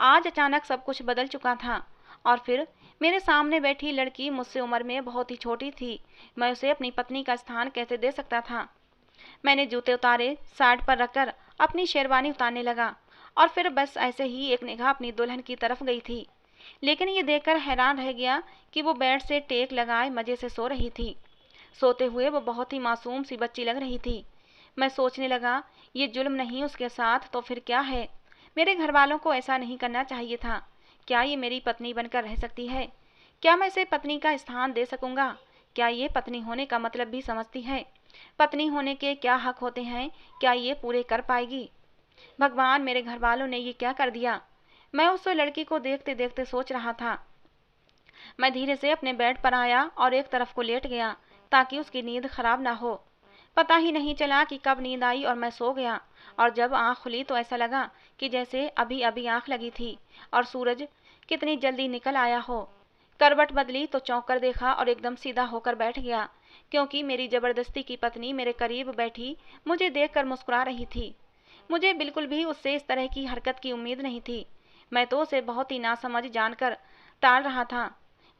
आज अचानक सब कुछ बदल चुका था। और फिर मेरे सामने बैठी लड़की मुझसे उम्र में बहुत ही छोटी थी। मैं उसे अपनी पत्नी का स्थान कैसे दे सकता था। मैंने जूते उतारे, साइड पर रखकर अपनी शेरवानी उतारने लगा और फिर बस ऐसे ही एक निगाह अपनी दुल्हन की तरफ गई थी। लेकिन ये देखकर हैरान रह गया कि वो बेड से टेक लगाए मज़े से सो रही थी। सोते हुए वो बहुत ही मासूम सी बच्ची लग रही थी। मैं सोचने लगा, ये जुल्म नहीं उसके साथ तो फिर क्या है। मेरे घर वालों को ऐसा नहीं करना चाहिए था। क्या ये मेरी पत्नी बनकर रह सकती है? क्या मैं इसे पत्नी का स्थान दे सकूंगा? क्या ये पत्नी होने का मतलब भी समझती है? पत्नी होने के क्या हक होते हैं, क्या ये पूरे कर पाएगी? भगवान, मेरे घर वालों ने ये क्या कर दिया। मैं उस लड़की को देखते देखते सोच रहा था। मैं धीरे से अपने बेड पर आया और एक तरफ को लेट गया ताकि उसकी नींद खराब ना हो। पता ही नहीं चला कि कब नींद आई और मैं सो गया, और जब आंख खुली तो ऐसा लगा कि जैसे अभी अभी आंख लगी थी और सूरज कितनी जल्दी निकल आया हो। करवट बदली तो चौंक कर देखा और एकदम सीधा होकर बैठ गया, क्योंकि मेरी जबरदस्ती की पत्नी मेरे करीब बैठी मुझे देखकर मुस्कुरा रही थी। मुझे बिल्कुल भी उससे इस तरह की हरकत की उम्मीद नहीं थी। मैं तो उसे बहुत ही नासमझ जानकर टाल रहा था।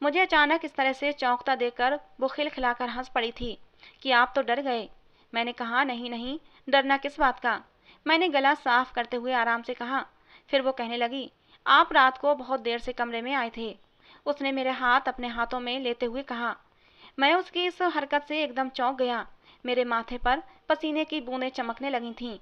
मुझे अचानक इस तरह से चौंकता देखकर वो खिलखिलाकर हंस पड़ी थी कि आप तो डर गए। मैंने कहा, नहीं नहीं, डरना किस बात का। मैंने गला साफ करते हुए आराम से कहा। फिर वो कहने लगी, आप रात को बहुत देर से कमरे में आए थे। उसने मेरे हाथ अपने हाथों में लेते हुए कहा। मैं उसकी इस हरकत से एकदम चौंक गया। मेरे माथे पर पसीने की बूंदें चमकने लगी थीं।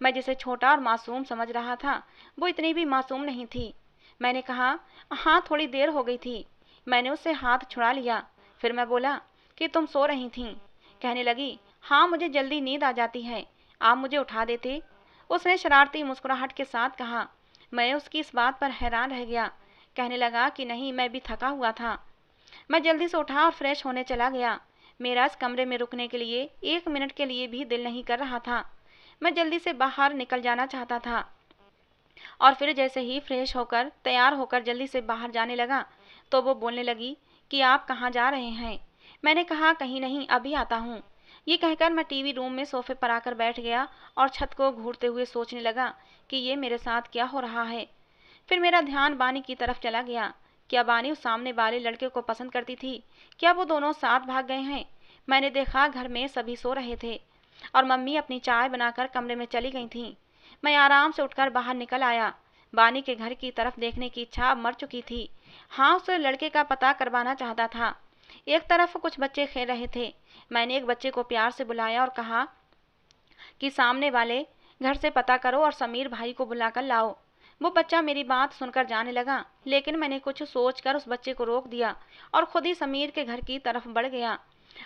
मैं जिसे छोटा और मासूम समझ रहा था, वो इतनी भी मासूम नहीं थी। मैंने कहा, हाँ, थोड़ी देर हो गई थी। मैंने उससे हाथ छुड़ा लिया। फिर मैं बोला कि तुम सो रही थीं। कहने लगी, हाँ, मुझे जल्दी नींद आ जाती है, आप मुझे उठा देते। उसने शरारती मुस्कुराहट के साथ कहा। मैं उसकी इस बात पर हैरान रह गया। कहने लगा कि नहीं, मैं भी थका हुआ था। मैं जल्दी से उठा और फ्रेश होने चला गया। मेरा इस कमरे में रुकने के लिए 1 मिनट के लिए भी दिल नहीं कर रहा था। मैं जल्दी से बाहर निकल जाना चाहता था। और फिर जैसे ही फ्रेश होकर तैयार होकर जल्दी से बाहर जाने लगा तो वो बोलने लगी कि आप कहाँ जा रहे हैं। मैंने कहा, कहीं नहीं, अभी आता हूँ। ये कहकर मैं टीवी रूम में सोफे पर आकर बैठ गया और छत को घूरते हुए सोचने लगा कि ये मेरे साथ क्या हो रहा है। फिर मेरा ध्यान बानी की तरफ चला गया। क्या बानी उस सामने वाले लड़के को पसंद करती थी? क्या वो दोनों साथ भाग गए हैं? मैंने देखा घर में सभी सो रहे थे और मम्मी अपनी चाय बनाकर कमरे में चली गई थीं। मैं आराम से उठकर बाहर निकल आया। बानी के घर की तरफ देखने की इच्छा अब मर चुकी थी। हाँ, उस लड़के का पता करवाना चाहता था। एक तरफ कुछ बच्चे खेल रहे थे। मैंने एक बच्चे को प्यार से बुलाया और कहा कि सामने वाले घर से पता करो और समीर भाई को बुलाकर लाओ। वो बच्चा मेरी बात सुनकर जाने लगा, लेकिन मैंने कुछ सोचकर उस बच्चे को रोक दिया और खुद ही समीर के घर की तरफ बढ़ गया।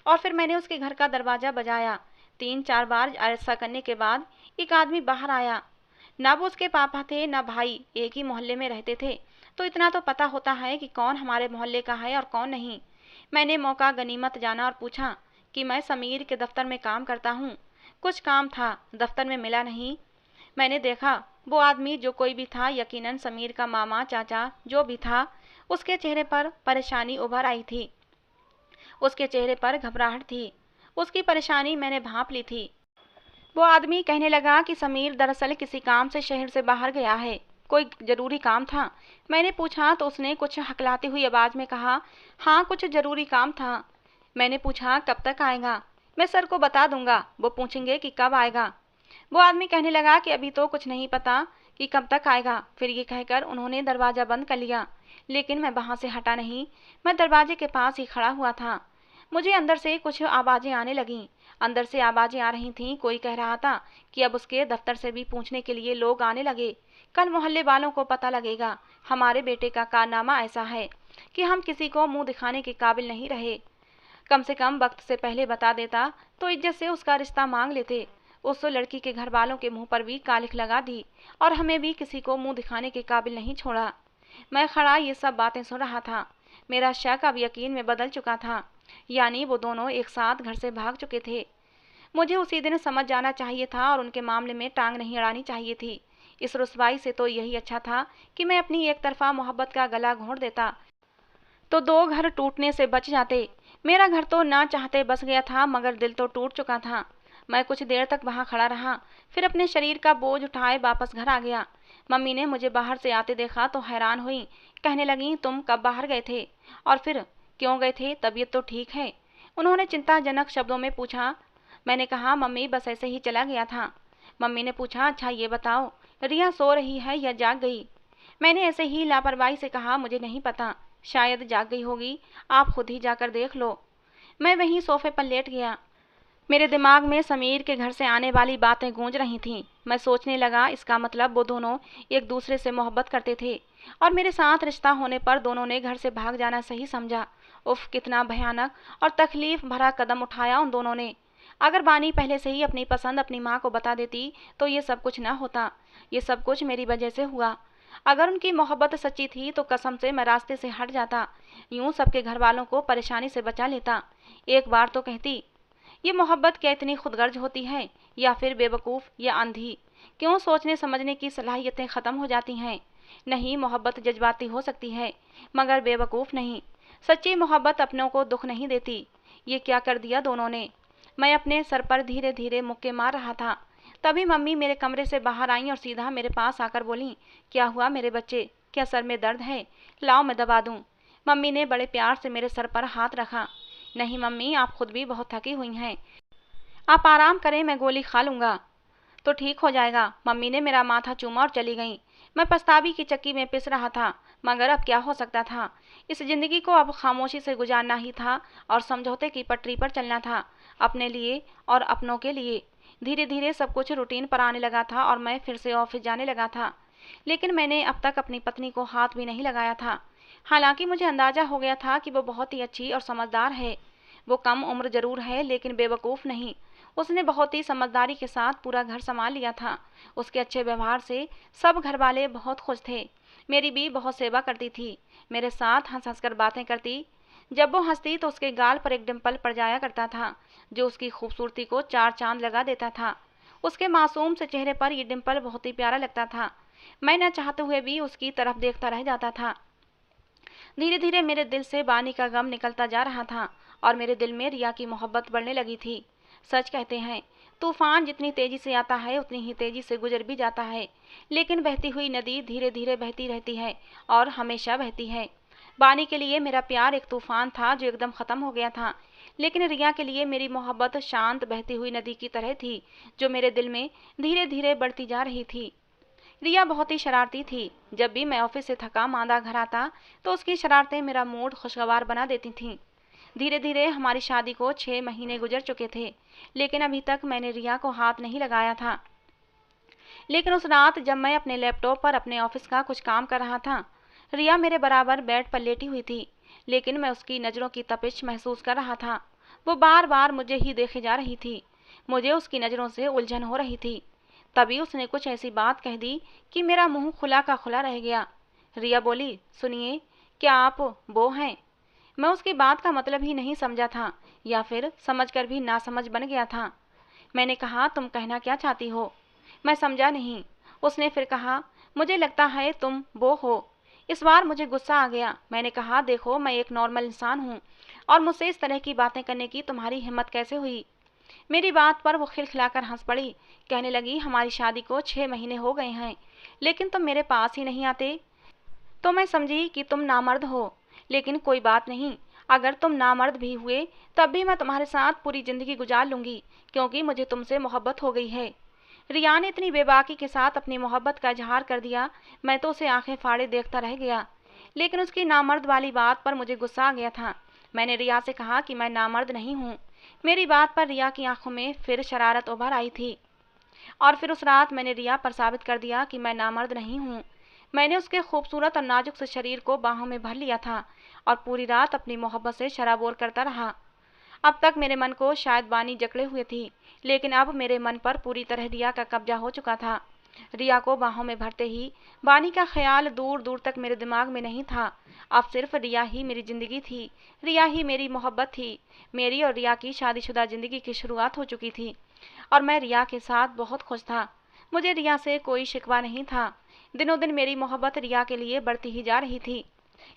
और फिर मैंने उसके घर का दरवाजा बजाया। 3-4 बार ऐसा करने के बाद एक आदमी बाहर आया। ना वो उसके पापा थे ना भाई, एक ही मोहल्ले में रहते थे, तो इतना तो पता होता है कि कौन हमारे मोहल्ले का है और कौन नहीं। मैंने मौका गनीमत जाना और पूछा कि मैं समीर के दफ्तर में काम करता हूँ। कुछ काम था, दफ्तर में मिला नहीं। मैंने देखा वो आदमी जो कोई भी था, यकीनन समीर का मामा चाचा जो भी था, उसके चेहरे पर परेशानी उभर आई थी। उसके चेहरे पर घबराहट थी। उसकी परेशानी मैंने भांप ली थी। वो आदमी कहने लगा कि समीर दरअसल किसी काम से शहर से बाहर गया है, कोई जरूरी काम था। मैंने पूछा तो उसने कुछ हकलाती हुई आवाज में कहा, हाँ, कुछ जरूरी काम था। मैंने पूछा, कब तक आएगा? मैं सर को बता दूंगा, वो पूछेंगे कि कब आएगा। वो आदमी कहने लगा कि अभी तो कुछ नहीं पता कि कब तक आएगा। फिर ये कहकर उन्होंने दरवाज़ा बंद कर लिया, लेकिन मैं वहाँ से हटा नहीं। मैं दरवाजे के पास ही खड़ा हुआ था। मुझे अंदर से कुछ आवाज़ें आने लगीं। अंदर से आवाज़ें आ रही थीं। कोई कह रहा था कि अब उसके दफ्तर से भी पूछने के लिए लोग आने लगे। कल मोहल्ले वालों को पता लगेगा हमारे बेटे का कारनामा ऐसा है कि हम किसी को मुंह दिखाने के काबिल नहीं रहे। कम से कम वक्त से पहले बता देता तो इज्जत से उसका रिश्ता मांग लेते। उस लड़की के घर वालों के मुंह पर भी कालिख लगा दी और हमें भी किसी को मुंह दिखाने के काबिल नहीं छोड़ा। मैं खड़ा ये सब बातें सुन रहा था। मेरा शक अब यकीन में बदल चुका था, यानी वो दोनों एक साथ घर से भाग चुके थे। मुझे उसी दिन समझ जाना चाहिए था और उनके मामले में टांग नहीं अड़ानी चाहिए थी। इस रुसवाई से तो यही अच्छा था कि मैं अपनी एक तरफा मोहब्बत का गला घोंट देता तो 2 घर टूटने से बच जाते। मेरा घर तो ना चाहते बस गया था, मगर दिल तो टूट चुका था। मैं कुछ देर तक वहां खड़ा रहा, फिर अपने शरीर का बोझ उठाए वापस घर आ गया। मम्मी ने मुझे बाहर से आते देखा तो हैरान हुई। कहने लगी, तुम कब बाहर गए थे और फिर क्यों गए थे? तबीयत तो ठीक है? उन्होंने चिंताजनक शब्दों में पूछा। मैंने कहा, मम्मी, बस ऐसे ही चला गया था। मम्मी ने पूछा, अच्छा ये बताओ, रिया सो रही है या जाग गई? मैंने ऐसे ही लापरवाही से कहा, मुझे नहीं पता, शायद जाग गई होगी, आप खुद ही जाकर देख लो। मैं वहीं सोफे पर लेट गया। मेरे दिमाग में समीर के घर से आने वाली बातें गूंज रही थीं। मैं सोचने लगा, इसका मतलब वो दोनों एक दूसरे से मोहब्बत करते थे और मेरे साथ रिश्ता होने पर दोनों ने घर से भाग जाना सही समझा। उफ, कितना भयानक और तकलीफ भरा कदम उठाया उन दोनों ने। अगर बानी पहले से ही अपनी पसंद अपनी माँ को बता देती तो ये सब कुछ ना होता। ये सब कुछ मेरी वजह से हुआ। अगर उनकी मोहब्बत सच्ची थी तो कसम से मैं रास्ते से हट जाता, यूं सबके घर वालों को परेशानी से बचा लेता। एक बार तो कहती, ये मोहब्बत क्या इतनी खुदगर्ज होती है, या फिर बेवकूफ़ या अंधी? क्यों सोचने समझने की सलाहियतें ख़त्म हो जाती हैं? नहीं, मोहब्बत जज्बाती हो सकती है, मगर बेवकूफ़ नहीं। सच्ची मोहब्बत अपनों को दुख नहीं देती। ये क्या कर दिया दोनों ने? मैं अपने सर पर धीरे धीरे मुक्के मार रहा था। तभी मम्मी मेरे कमरे से बाहर आईं और सीधा मेरे पास आकर बोलीं, क्या हुआ मेरे बच्चे, क्या सर में दर्द है? लाओ मैं दबा दूं। मम्मी ने बड़े प्यार से मेरे सर पर हाथ रखा। नहीं मम्मी, आप खुद भी बहुत थकी हुई हैं, आप आराम करें, मैं गोली खा लूँगा तो ठीक हो जाएगा। मम्मी ने मेरा माथा चूमा और चली गईं। मैं पछतावे की चक्की में पिस रहा था, मगर अब क्या हो सकता था? इस जिंदगी को अब खामोशी से गुजारना ही था और समझौते की पटरी पर चलना था, अपने लिए और अपनों के लिए। धीरे धीरे सब कुछ रूटीन पर आने लगा था और मैं फिर से ऑफिस जाने लगा था। लेकिन मैंने अब तक अपनी पत्नी को हाथ भी नहीं लगाया था। हालांकि मुझे अंदाजा हो गया था कि वो बहुत ही अच्छी और समझदार है। वो कम उम्र जरूर है, लेकिन बेवकूफ़ नहीं। उसने बहुत ही समझदारी के साथ पूरा घर संभाल लिया था। उसके अच्छे व्यवहार से सब घर वाले बहुत खुश थे। मेरी भी बहुत सेवा करती थी, मेरे साथ हंस हंस कर बातें करती। जब वो हंसती तो उसके गाल पर एक डिम्पल पड़ जाया करता था, जो उसकी खूबसूरती को चार चांद लगा देता था। उसके मासूम से चेहरे पर ये डिम्पल बहुत ही प्यारा लगता था। मैं न चाहते हुए भी उसकी तरफ देखता रह जाता था। धीरे धीरे मेरे दिल से बानी का गम निकलता जा रहा था और मेरे दिल में रिया की मोहब्बत बढ़ने लगी थी। सच कहते हैं, तूफान जितनी तेजी से आता है उतनी ही तेजी से गुजर भी जाता है, लेकिन बहती हुई नदी धीरे धीरे बहती रहती है और हमेशा बहती है। बानी के लिए मेरा प्यार एक तूफान था जो एकदम खत्म हो गया था, लेकिन रिया के लिए मेरी मोहब्बत शांत बहती हुई नदी की तरह थी, जो मेरे दिल में धीरे धीरे बढ़ती जा रही थी। रिया बहुत ही शरारती थी। जब भी मैं ऑफिस से थका मांदा घर आता तो उसकी शरारतें मेरा मूड खुशगवार बना देती थीं। धीरे धीरे हमारी शादी को 6 महीने गुजर चुके थे, लेकिन अभी तक मैंने रिया को हाथ नहीं लगाया था। लेकिन उस रात जब मैं अपने लैपटॉप पर अपने ऑफिस का कुछ काम कर रहा था, रिया मेरे बराबर बेड पर लेटी हुई थी, लेकिन मैं उसकी नज़रों की तपिश महसूस कर रहा था। वो बार बार मुझे ही देखे जा रही थी। मुझे उसकी नज़रों से उलझन हो रही थी। तभी उसने कुछ ऐसी बात कह दी कि मेरा मुंह खुला का खुला रह गया। रिया बोली, सुनिए, क्या आप वो हैं? मैं उसकी बात का मतलब ही नहीं समझा था, या फिर समझकर भी नासमझ बन गया था। मैंने कहा, तुम कहना क्या चाहती हो? मैं समझा नहीं। उसने फिर कहा, मुझे लगता है तुम वो हो। इस बार मुझे गुस्सा आ गया। मैंने कहा, देखो मैं एक नॉर्मल इंसान हूँ और मुझसे इस तरह की बातें करने की तुम्हारी हिम्मत कैसे हुई? मेरी बात पर वो खिलखिलाकर हंस पड़ी। कहने लगी, हमारी शादी को 6 महीने हो गए हैं, लेकिन तुम मेरे पास ही नहीं आते। तो मैं समझी कि तुम नामर्द हो, लेकिन कोई बात नहीं। अगर तुम नामर्द भी हुए तब भी मैं तुम्हारे साथ पूरी जिंदगी गुजार लूंगी, क्योंकि मुझे तुमसे मोहब्बत हो गई है। रिया ने इतनी बेबाकी के साथ अपनी मोहब्बत का इजहार कर दिया, मैं तो उसे आंखें फाड़े देखता रह गया। लेकिन उसकी नामर्द वाली बात पर मुझे गुस्सा आ गया था। मैंने रिया से कहा कि मैं नामर्द नहीं हूँ। मेरी बात पर रिया की आंखों में फिर शरारत उभर आई थी, और फिर उस रात मैंने रिया पर साबित कर दिया कि मैं नामर्द नहीं हूँ। मैंने उसके खूबसूरत और नाजुक से शरीर को बाहों में भर लिया था और पूरी रात अपनी मोहब्बत से शराबोर करता रहा। अब तक मेरे मन को शायद बानी जकड़े हुए थी, लेकिन अब मेरे मन पर पूरी तरह रिया का कब्जा हो चुका था। रिया को बाहों में भरते ही बानी का ख्याल दूर दूर तक मेरे दिमाग में नहीं था। अब सिर्फ रिया ही मेरी जिंदगी थी, रिया ही मेरी मोहब्बत थी। मेरी और रिया की शादीशुदा जिंदगी की शुरुआत हो चुकी थी और मैं रिया के साथ बहुत खुश था। मुझे रिया से कोई शिकवा नहीं था। दिनों दिन मेरी मोहब्बत रिया के लिए बढ़ती ही जा रही थी।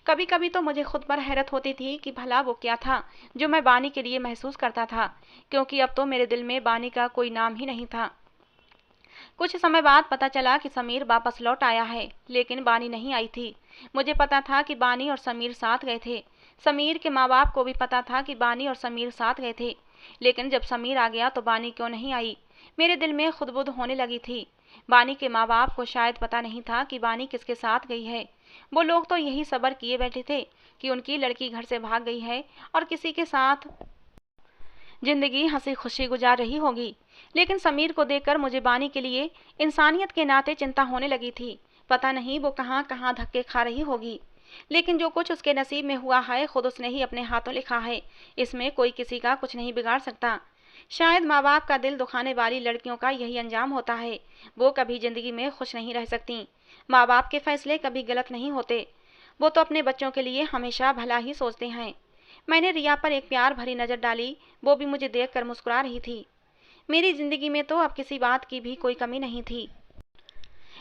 कभी कभी तो मुझे खुद पर हैरत होती थी कि भला वो क्या था जो मैं बानी के लिए महसूस करता था, क्योंकि अब तो मेरे दिल में बानी का कोई नाम ही नहीं था। कुछ समय बाद पता चला कि समीर वापस लौट आया है, लेकिन बानी नहीं आई थी। मुझे पता था कि बानी और समीर साथ गए थे। समीर के माँ बाप को भी पता था कि बानी और समीर साथ गए थे, लेकिन जब समीर आ गया तो बानी क्यों नहीं आई? मेरे दिल में खुदबुद होने लगी थी। बानी के माँ बाप को शायद पता नहीं था कि बानी किसके साथ गई है। वो लोग तो यही सब्र किए बैठे थे कि उनकी लड़की घर से भाग गई है और किसी के साथ जिंदगी हंसी खुशी गुजार रही होगी। लेकिन समीर को देखकर मुझे बानी के लिए इंसानियत के नाते चिंता होने लगी थी। पता नहीं वो कहाँ कहाँ धक्के खा रही होगी, लेकिन जो कुछ उसके नसीब में हुआ है खुद उसने ही अपने हाथों लिखा है। इसमें कोई किसी का कुछ नहीं बिगाड़ सकता। शायद माँ बाप का दिल दुखाने वाली लड़कियों का यही अंजाम होता है। वो कभी जिंदगी में खुश नहीं रह सकती। माँ बाप के फैसले कभी गलत नहीं होते। वो तो अपने बच्चों के लिए हमेशा भला ही सोचते हैं। मैंने रिया पर एक प्यार भरी नज़र डाली। वो भी मुझे देखकर मुस्कुरा रही थी। मेरी जिंदगी में तो अब किसी बात की भी कोई कमी नहीं थी,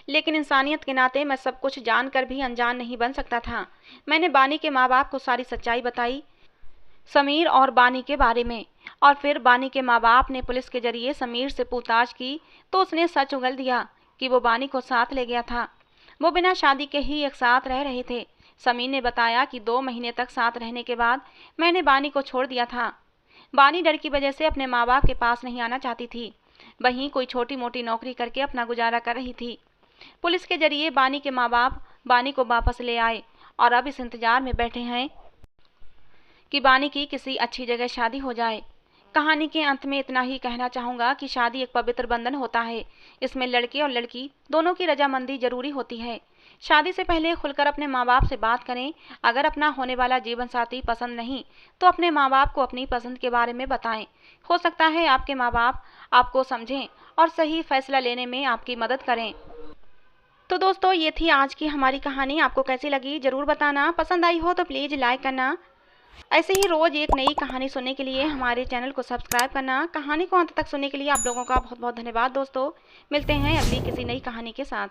लेकिन इंसानियत के नाते मैं सब कुछ जानकर भी अनजान नहीं बन सकता था। मैंने बानी के माँ बाप को सारी सच्चाई बताई, समीर और बानी के बारे में। और फिर बानी के माँ बाप ने पुलिस के जरिए समीर से पूछताछ की तो उसने सच उगल दिया कि वो बानी को साथ ले गया था। वो बिना शादी के ही एक साथ रह रहे थे। समीर ने बताया कि 2 महीने तक साथ रहने के बाद मैंने बानी को छोड़ दिया था। बानी डर की वजह से अपने माँ बाप के पास नहीं आना चाहती थी, वहीं कोई छोटी मोटी नौकरी करके अपना गुजारा कर रही थी। पुलिस के जरिए बानी के माँ बाप बानी को वापस ले आए और अब इस इंतजार में बैठे हैं कि बानी की किसी अच्छी जगह शादी हो जाए। कहानी के अंत में इतना ही कहना चाहूँगा कि शादी एक पवित्र बंधन होता है। इसमें लड़के और लड़की दोनों की रजामंदी जरूरी होती है। शादी से पहले खुलकर अपने माँ बाप से बात करें। अगर अपना होने वाला जीवन साथी पसंद नहीं तो अपने माँ बाप को अपनी पसंद के बारे में बताएं। हो सकता है आपके माँ बाप आपको समझें और सही फैसला लेने में आपकी मदद करें। तो दोस्तों, ये थी आज की हमारी कहानी। आपको कैसी लगी ज़रूर बताना। पसंद आई हो तो प्लीज़ लाइक करना। ऐसे ही रोज़ एक नई कहानी सुनने के लिए हमारे चैनल को सब्सक्राइब करना। कहानी को अंत तक सुनने के लिए आप लोगों का बहुत बहुत धन्यवाद दोस्तों। मिलते हैं अगली किसी नई कहानी के साथ।